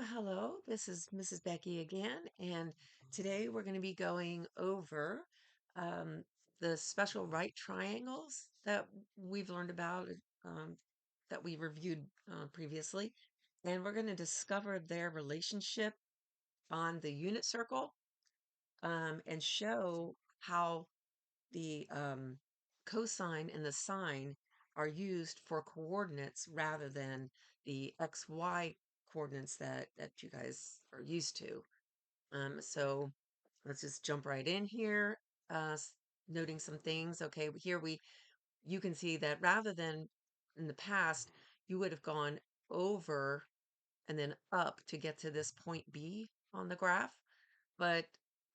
Well, hello, this is Mrs. Becky again, and today we're going to be going over um, the special right triangles that we've learned about, um, that we reviewed previously, and we're going to discover their relationship on the unit circle and show how the cosine and the sine are used for coordinates rather than the XY coordinates that you guys are used to. So let's just jump right in here, noting some things. Okay, here you can see that rather than in the past, you would have gone over and then up to get to this point B on the graph. But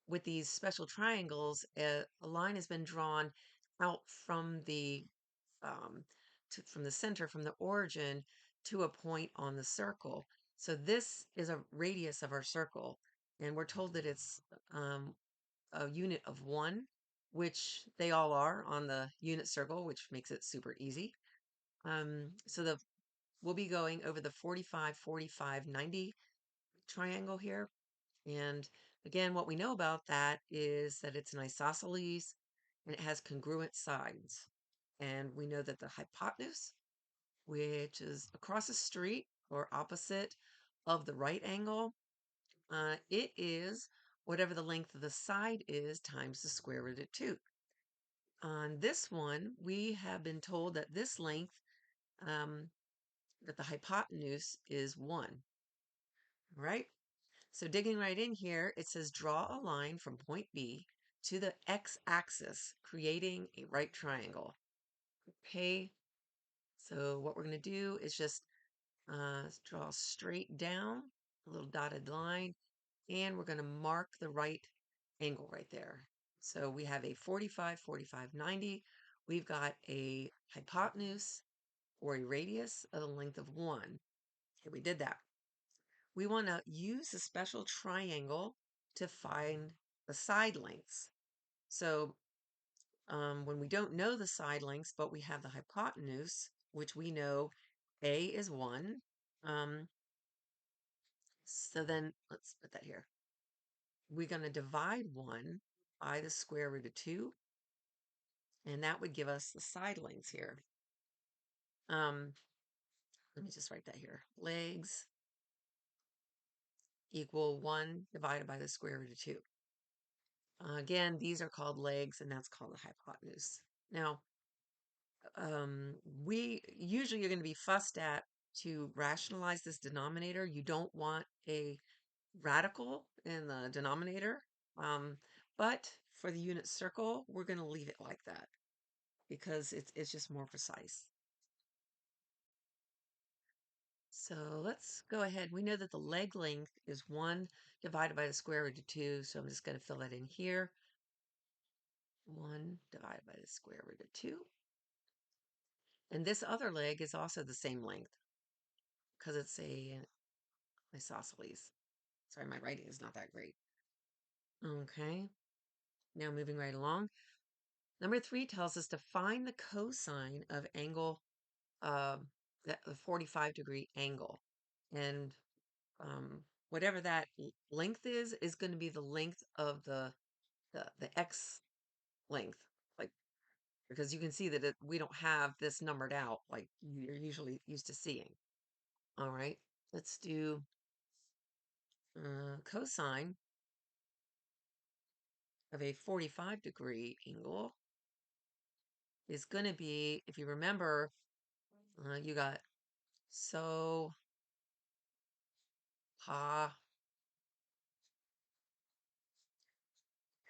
with these special triangles, a line has been drawn out from um, from the center, from the origin to a point on the circle. So this is a radius of our circle, and we're told that it's a unit of one, which they all are on the unit circle, which makes it super easy. So we'll be going over the 45, 45, 90 triangle here. And again, what we know about that is that it's an isosceles and it has congruent sides. And we know that the hypotenuse, which is across the street or opposite of the right angle, it is whatever the length of the side is times the square root of 2. On this one, we have been told that this length, that the hypotenuse is 1, right? So digging right in here, it says draw a line from point B to the x-axis, creating a right triangle. Okay, so what we're going to do is just draw straight down a little dotted line, and we're going to mark the right angle right there. So we have a 45, 45, 90. We've got a hypotenuse or a radius of the length of 1. Okay, we did that. We want to use a special triangle to find the side lengths. So when we don't know the side lengths, but we have the hypotenuse, which we know A is 1. Um, so then let's put that here. We're going to divide 1 by the square root of 2, and that would give us the side lengths here. Um, let me just write that here. Legs equal 1 divided by the square root of 2. Again, these are called legs, and that's called the hypotenuse. Now, we usually you're going to be fussed at to rationalize this denominator. You don't want a radical in the denominator. Um, but for the unit circle, we're going to leave it like that because it's just more precise. So let's go ahead. We know that the leg length is 1 divided by the square root of 2. So I'm just going to fill that in here. 1 divided by the square root of 2. And this other leg is also the same length because it's a isosceles. Sorry, my writing is not that great. Okay, now moving right along. Number 3 tells us to find the cosine of angle, uh, the 45-degree angle. And whatever that length is going to be the length of the x length. Like, because you can see that we don't have this numbered out like you're usually used to seeing. All right, let's do cosine of a 45-degree angle is going to be, if you remember, you got so, ha,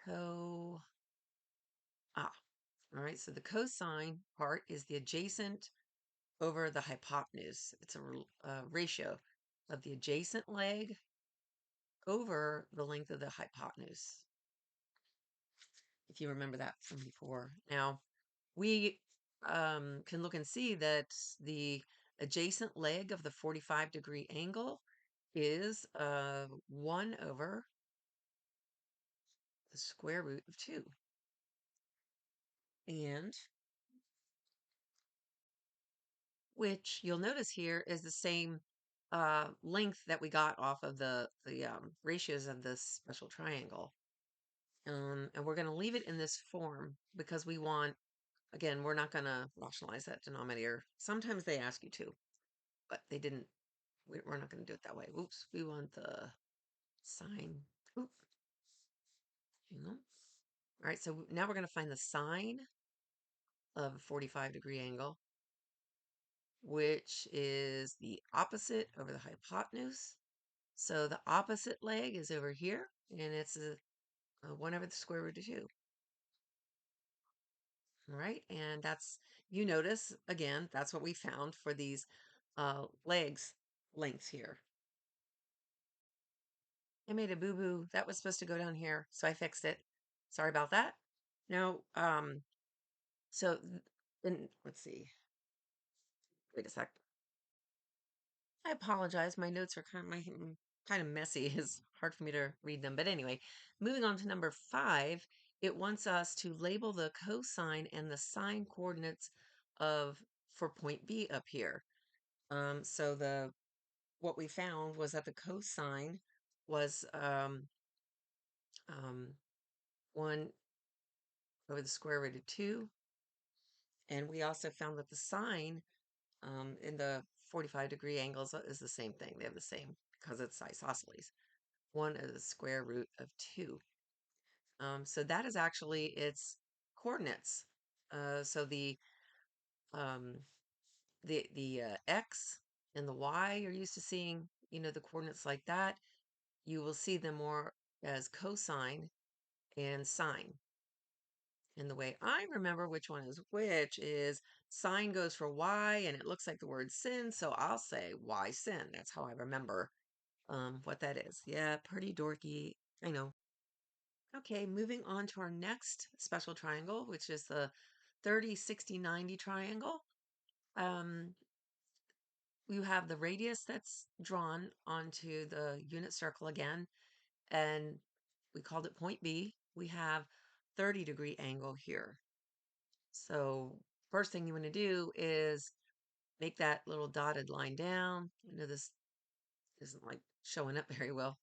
co, ah. All right, so the cosine part is the adjacent over the hypotenuse. It's a ratio of the adjacent leg over the length of the hypotenuse, if you remember that from before. Now, we can look and see that the adjacent leg of the 45-degree angle is 1 over the square root of 2. And which you'll notice here is the same length that we got off of the ratios of this special triangle. And we're going to leave it in this form because we want, again, we're not going to rationalize that denominator. Sometimes they ask you to, but they didn't. We're not going to do it that way. Oops, we want the sine. Oop, hang on. All right, so now we're going to find the sine of a 45-degree angle, which is the opposite over the hypotenuse. So the opposite leg is over here, and it's a 1 over the square root of 2. All right, and that's, you notice, again, that's what we found for these legs lengths here. I made a boo-boo. That was supposed to go down here, so I fixed it. Sorry about that. Now, so then let's see. Wait a sec. I apologize. My notes are kind of messy. It's hard for me to read them. But anyway, moving on to number 5, it wants us to label the cosine and the sine coordinates of for point B up here. So what we found was that the cosine was 1 over the square root of 2, and we also found that the sine in the 45-degree angles is the same thing. They have the same because it's isosceles. 1 over the square root of 2. So that is actually its coordinates. So um, the x and the y, you're used to seeing, the coordinates like that. You will see them more as cosine and sine. And the way I remember which one is which is sine goes for y, and it looks like the word sin, so I'll say y sin. That's how I remember what that is. Yeah, pretty dorky. I know. Okay, moving on to our next special triangle, which is the 30, 60, 90 triangle. Um, you have the radius that's drawn onto the unit circle again, and we called it point B. We have 30-degree angle here. So first thing you want to do is make that little dotted line down. I know this isn't like showing up very well.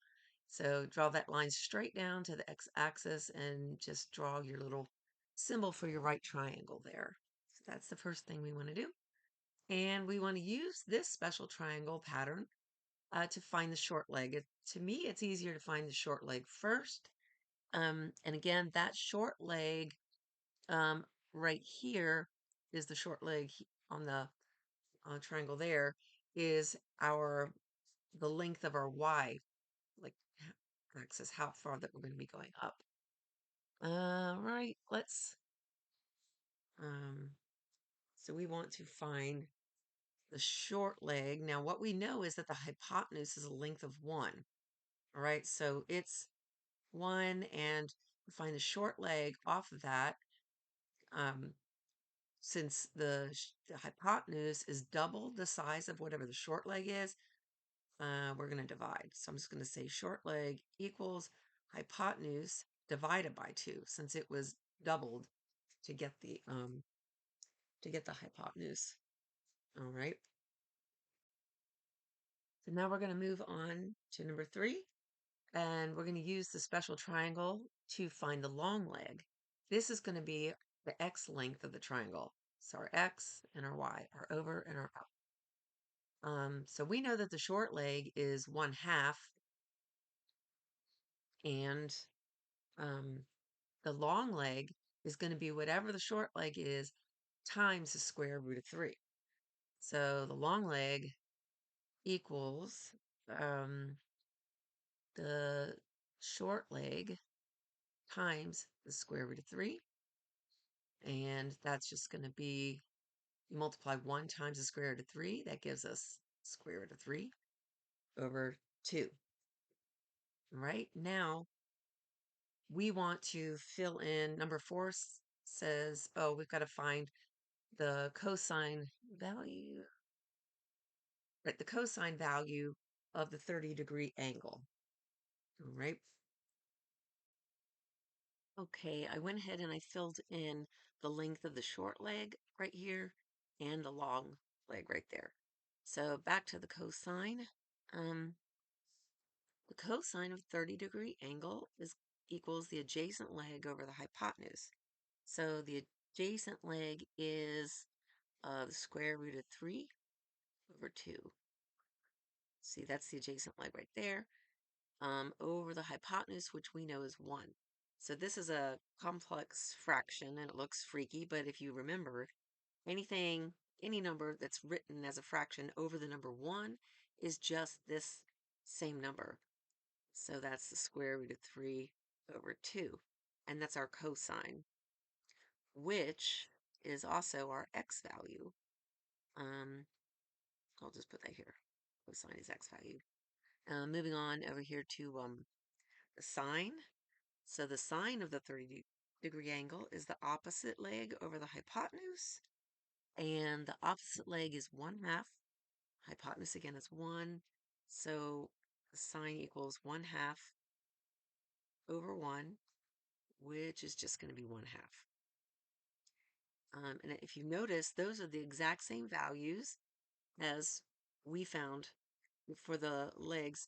So draw that line straight down to the x-axis and just draw your little symbol for your right triangle there. So that's the first thing we want to do. And we want to use this special triangle pattern to find the short leg. To me, it's easier to find the short leg first. And again, that short leg right here is the short leg on the triangle there is the length of our y, like axis, how far that we're going to be going up. Right, um, so we want to find the short leg. Now, what we know is that the hypotenuse is a length of 1. All right, so it's 1, and we find the short leg off of that. Since the hypotenuse is double the size of whatever the short leg is, we're going to divide. So I'm just going to say short leg equals hypotenuse divided by 2, since it was doubled to get the hypotenuse. All right. So now we're going to move on to number 3, and we're going to use the special triangle to find the long leg. This is going to be the x length of the triangle. So our x and our y, our over and our up. So we know that the short leg is 1/2, and the long leg is going to be whatever the short leg is times the square root of 3. So the long leg equals the short leg times the square root of 3. And that's just going to be, you multiply 1 times the square root of 3. That gives us square root of 3 over 2. Right now, we want to fill in number 4 says, oh, we've got to find the cosine value, right? The cosine value of the 30-degree angle. All right. Okay, I went ahead and I filled in the length of the short leg right here and the long leg right there. So back to the cosine. Um, the cosine of 30-degree angle is equals the adjacent leg over the hypotenuse. So the adjacent leg is the square root of 3 over 2. See, that's the adjacent leg right there. Over the hypotenuse, which we know is 1. So this is a complex fraction and it looks freaky, but if you remember, any number that's written as a fraction over the number 1 is just this same number. So that's the square root of 3 over 2. And that's our cosine, which is also our x value. Um, I'll just put that here. Cosine is x value. Moving on over here to the sine. So the sine of the 30-degree angle is the opposite leg over the hypotenuse. And the opposite leg is 1/2. Hypotenuse again is 1. So the sine equals 1/2 over 1, which is just going to be 1/2. And if you notice, those are the exact same values as we found for the legs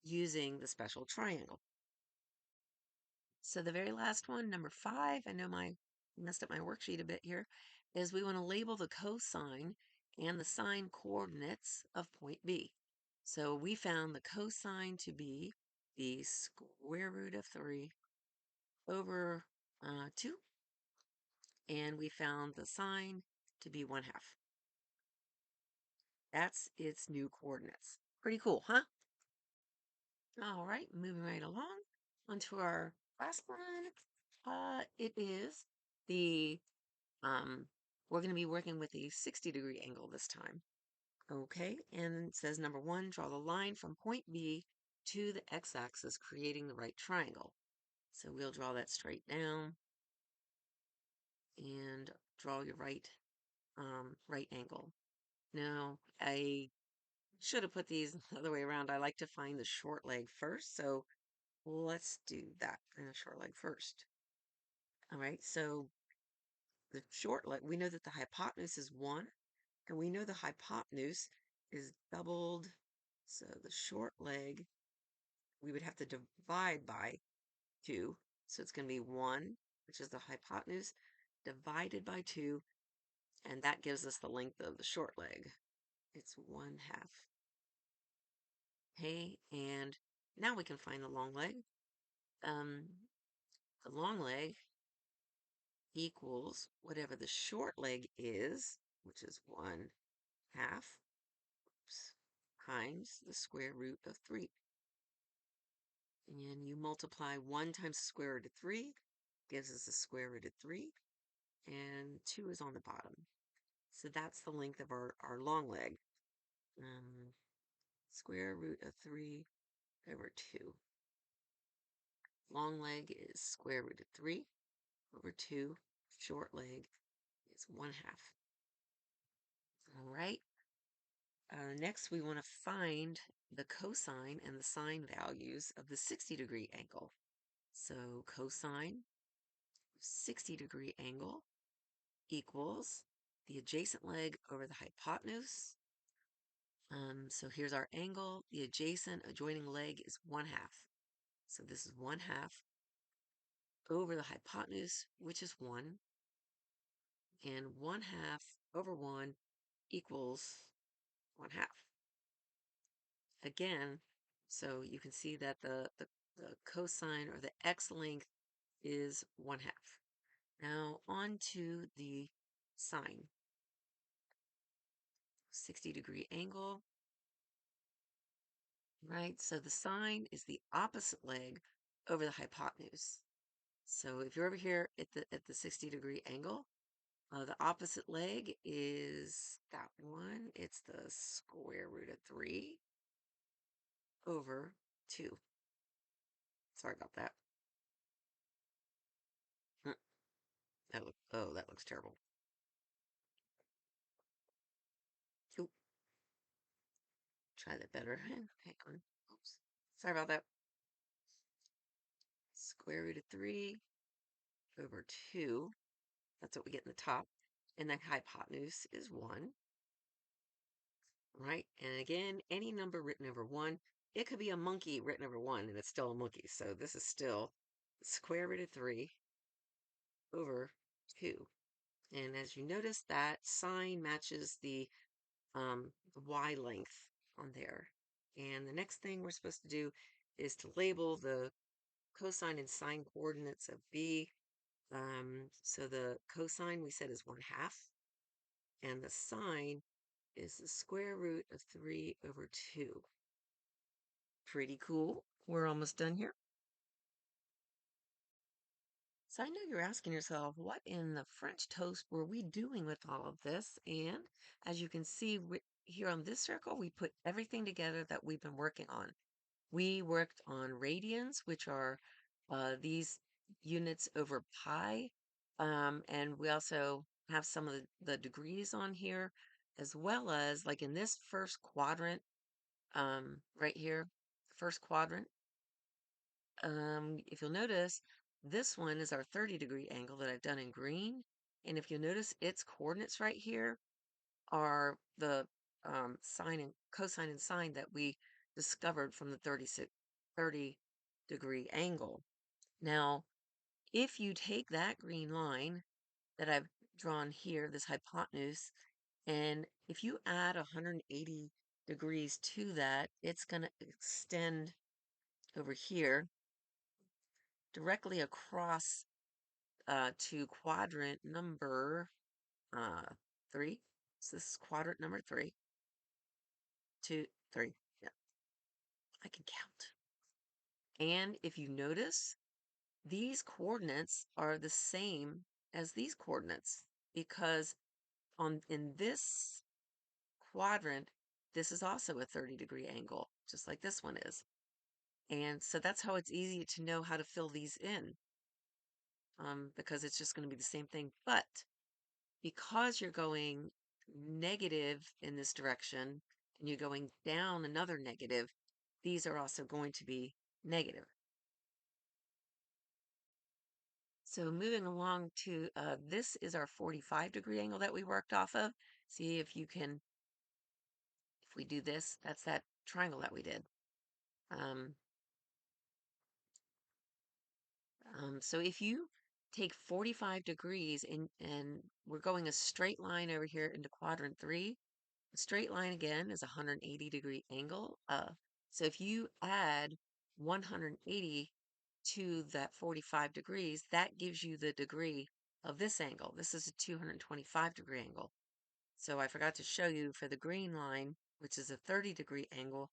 using the special triangle. So the very last one, number 5, I know I messed up my worksheet a bit here, is we want to label the cosine and the sine coordinates of point B. So we found the cosine to be the square root of 3 over 2, and we found the sine to be 1/2. That's its new coordinates. Pretty cool, huh? All right, moving right along onto our last one. It is the we're going to be working with a 60-degree angle this time. Okay, and it says number 1, draw the line from point B to the x-axis, creating the right triangle. So we'll draw that straight down and draw your right angle. Now, I should have put these the other way around. I like to find the short leg first, so let's do that. Short leg first. All right, so the short leg, we know that the hypotenuse is 1, and we know the hypotenuse is doubled. So the short leg, we would have to divide by 2. So it's going to be 1, which is the hypotenuse, divided by 2, and that gives us the length of the short leg. It's 1/2. Okay, and now we can find the long leg. The long leg equals whatever the short leg is, which is 1/2, times the square root of 3. And you multiply 1 times the square root of 3, gives us the square root of 3, and 2 is on the bottom. So that's the length of our long leg. Square root of 3 over 2. Long leg is square root of 3 over 2. Short leg is 1/2. All right. Next, we want to find the cosine and the sine values of the 60-degree angle. So cosine 60-degree angle equals the adjacent leg over the hypotenuse. So here's our angle. The adjoining leg is 1/2. So this is 1/2 over the hypotenuse, which is 1. And 1/2 over 1 equals 1/2. Again, so you can see that the cosine or the x length is 1/2. Now on to the sine. 60-degree angle, right? So the sine is the opposite leg over the hypotenuse. So if you're over here at the 60-degree angle, the opposite leg is that one. It's the square root of 3 over 2. Sorry about that. That looks terrible. Oop, try that better. Hang on. Oops. Sorry about that. Square root of 3 over 2. That's what we get in the top. And the hypotenuse is 1. right? And again, any number written over 1, it could be a monkey written over 1, and it's still a monkey. So this is still square root of 3 over 2. And as you notice, that sine matches the y length on there. And the next thing we're supposed to do is to label the cosine and sine coordinates of B. So the cosine we said is 1/2, and the sine is the square root of 3 over 2. Pretty cool. We're almost done here. So I know you're asking yourself, what in the French toast were we doing with all of this? And as you can see here on this circle, we put everything together that we've been working on. We worked on radians, which are these units over pi. And we also have some of the degrees on here, as well as like in this first quadrant, right here, first quadrant. If you'll notice, this one is our 30-degree angle that I've done in green. And if you'll notice, its coordinates right here are the sine and cosine and sine that we discovered from the 30-degree angle. Now, if you take that green line that I've drawn here, this hypotenuse, and if you add 180 degrees to that, it's going to extend over here directly across to quadrant number 3. So this is quadrant number 3, 2, 3. Yeah, I can count. And if you notice, these coordinates are the same as these coordinates because in this quadrant, this is also a 30-degree angle, just like this one is. And so that's how it's easy to know how to fill these in, because it's just going to be the same thing. But because you're going negative in this direction and you're going down another negative, these are also going to be negative. So moving along to this is our 45-degree angle that we worked off of. See if you can, if we do this, that's that triangle that we did. Um, so if you take 45 degrees and we're going a straight line over here into quadrant 3, a straight line again is a 180-degree angle. So if you add 180 to that 45 degrees, that gives you the degree of this angle. This is a 225-degree angle. So I forgot to show you for the green line, which is a 30-degree angle,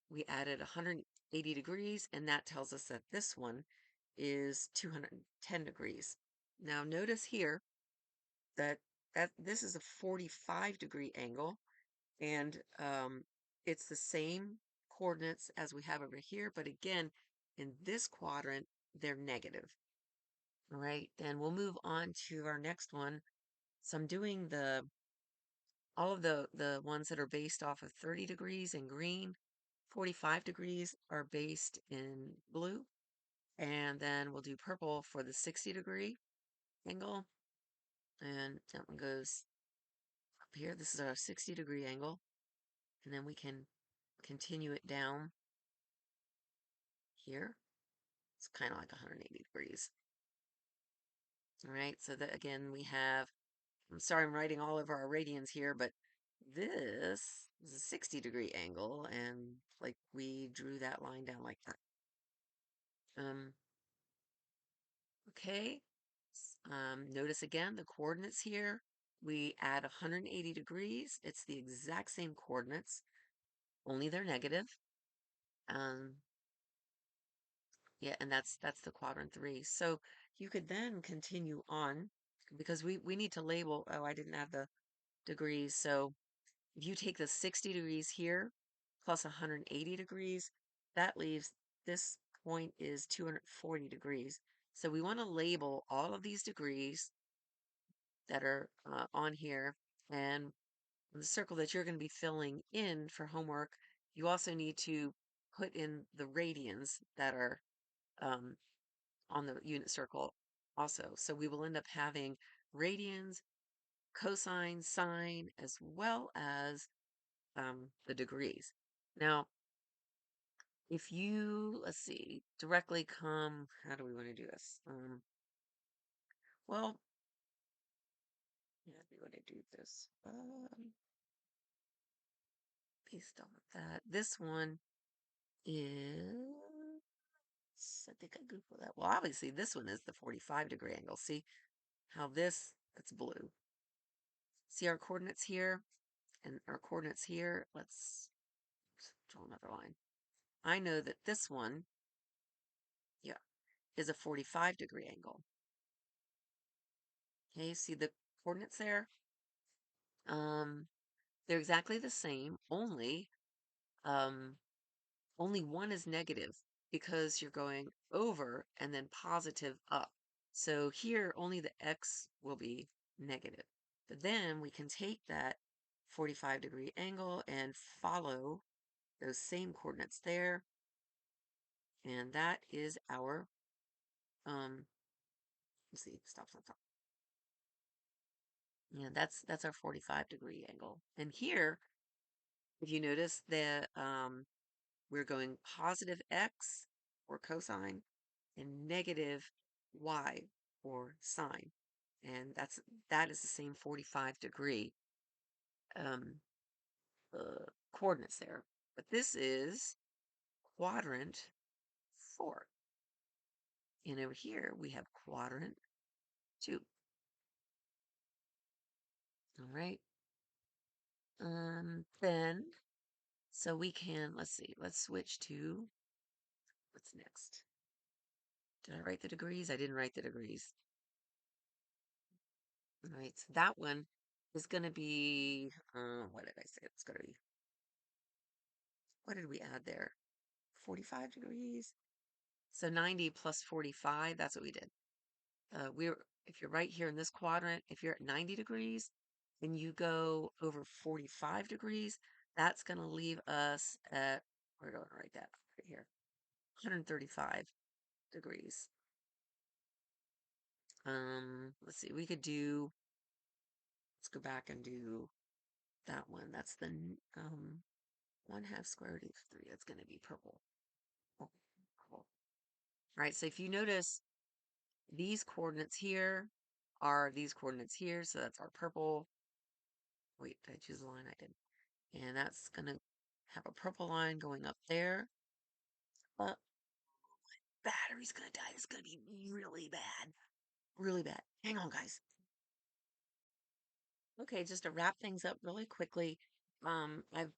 we added 180 degrees, and that tells us that this one is 210 degrees. Now notice here that this is a 45-degree angle, and it's the same coordinates as we have over here, but again, in this quadrant, they're negative. All right, then we'll move on to our next one. So I'm doing all of the ones that are based off of 30 degrees in green, 45 degrees are based in blue, and then we'll do purple for the 60-degree angle, and that one goes up here. This is our 60-degree angle, and then we can continue it down here. It's kind of like 180 degrees. All right, so that again we have, I'm sorry I'm writing all over our radians here, but this is a 60-degree angle, and like we drew that line down like that. Okay, notice again the coordinates here. We add 180 degrees. It's the exact same coordinates, only they're negative. Um, yeah, and that's the quadrant 3. So you could then continue on because we need to label. Oh, I didn't have the degrees. So if you take the 60 degrees here plus 180 degrees, that leaves this point is 240 degrees. So we want to label all of these degrees that are on here. And the circle that you're going to be filling in for homework, you also need to put in the radians that are um, on the unit circle also. So we will end up having radians, cosine, sine, as well as the degrees. Now, if you, let's see, directly come, how do we want to do this? Well, how do we want to do this? Based on that, this one is, I think I Googled that. Well, obviously this one is the 45-degree angle. See how it's blue. See our coordinates here and our coordinates here. Let's draw another line. I know that this one, yeah, is a 45-degree angle. Okay, see the coordinates there? Um, they're exactly the same, um, only one is negative because you're going over and then positive up. So here only the x will be negative. But then we can take that 45-degree angle and follow those same coordinates there. And that is our, let's see, stop. Yeah, that's our 45-degree angle. And here, if you notice that we're going positive x or cosine and negative y or sine. And that is the same 45-degree um, coordinates there. But this is quadrant 4. And over here we have quadrant 2. All right. Then, so we can, let's see, let's switch to, what's next? Did I write the degrees? I didn't write the degrees. All right, so that one is going to be, what did I say? It's going to be, what did we add there? 45 degrees. So 90 plus 45, that's what we did. If you're right here in this quadrant, if you're at 90 degrees and you go over 45 degrees, that's going to leave us at, we're going to write that right here, 135 degrees. Let's see, let's go back and do that one. That's the 1/2 square root of 3. That's going to be purple. Oh, cool. All right, so if you notice, these coordinates here are these coordinates here, so that's our purple. Wait, did I choose a line? I did. And that's going to have a purple line going up there. But battery's going to die. It's going to be really bad. Really bad. Hang on, guys. Okay, just to wrap things up really quickly, I've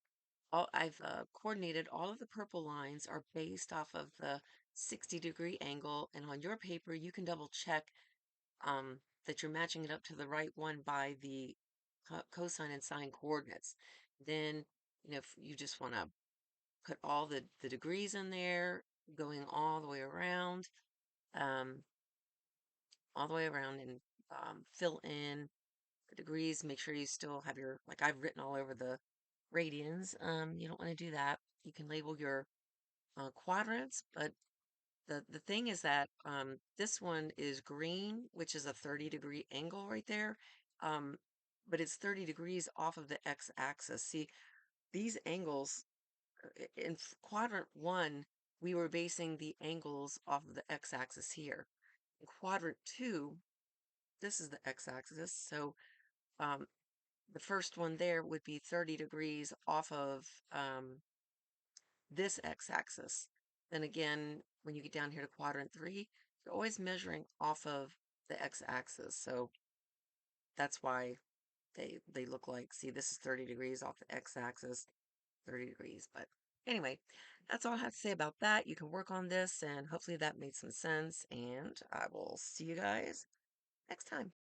coordinated all of the purple lines are based off of the 60-degree angle, and on your paper you can double check that you're matching it up to the right one by the cosine and sine coordinates. Then, if you just want to put all the degrees in there, going um, all the way around and fill in the degrees. Make sure you still have your, like I've written all over the radians. You don't want to do that. You can label your quadrants, but the thing is that this one is green, which is a 30-degree angle right there. Um, but it's 30 degrees off of the x-axis. See, these angles in quadrant 1, we were basing the angles off of the x-axis here. In quadrant 2, this is the x-axis. So um, the first one there would be 30 degrees off of this x-axis. Then again, when you get down here to quadrant 3, you're always measuring off of the x-axis. So that's why they look like, see, this is 30 degrees off the x-axis, 30 degrees. But anyway, that's all I have to say about that. You can work on this, and hopefully that made some sense. And I will see you guys next time.